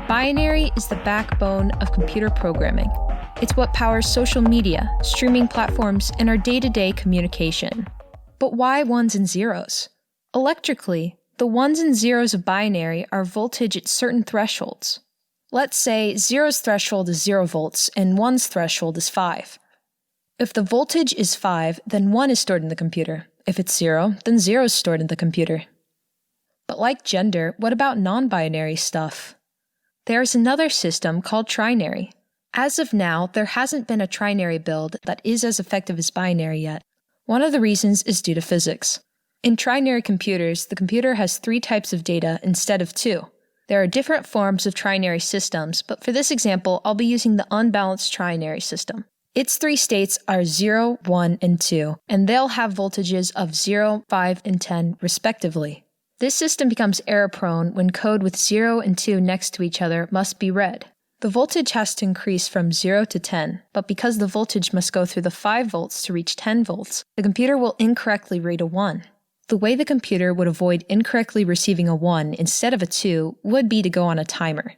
Binary is the backbone of computer programming. It's what powers social media, streaming platforms, and our day-to-day communication. But why ones and zeros? Electrically, the ones and zeros of binary are voltage at certain thresholds. Let's say 0's threshold is 0 volts and 1's threshold is 5. If the voltage is 5, then 1 is stored in the computer. If it's 0, then 0 is stored in the computer. But like gender, what about non-binary stuff? There's another system called Trinary. As of now, there hasn't been a trinary build that is as effective as binary yet. One of the reasons is due to physics. In trinary computers, the computer has 3 types of data instead of 2. There are different forms of trinary systems, but for this example, I'll be using the unbalanced trinary system. Its 3 states are 0, 1, and 2, and they'll have voltages of 0, 5, and 10 respectively. This system becomes error-prone when code with 0 and 2 next to each other must be read. The voltage has to increase from 0 to 10, but because the voltage must go through the 5 volts to reach 10 volts, the computer will incorrectly read a 1. The way the computer would avoid incorrectly receiving a 1 instead of a 2 would be to go on a timer.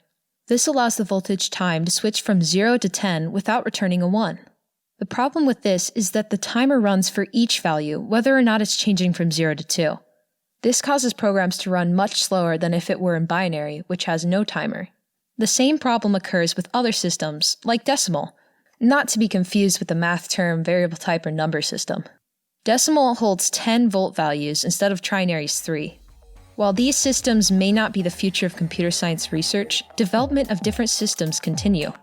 This allows the voltage time to switch from 0 to 10 without returning a 1. The problem with this is that the timer runs for each value, whether or not it's changing from 0 to 2. This causes programs to run much slower than if it were in binary, which has no timer. The same problem occurs with other systems, like decimal, not to be confused with the math term variable type or number system. Decimal holds 10 volt values instead of trinary's 3. While these systems may not be the future of computer science research, development of different systems continue.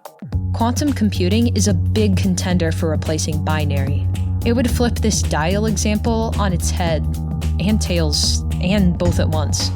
Quantum computing is a big contender for replacing binary. It would flip this dial example on its head and tails, and both at once.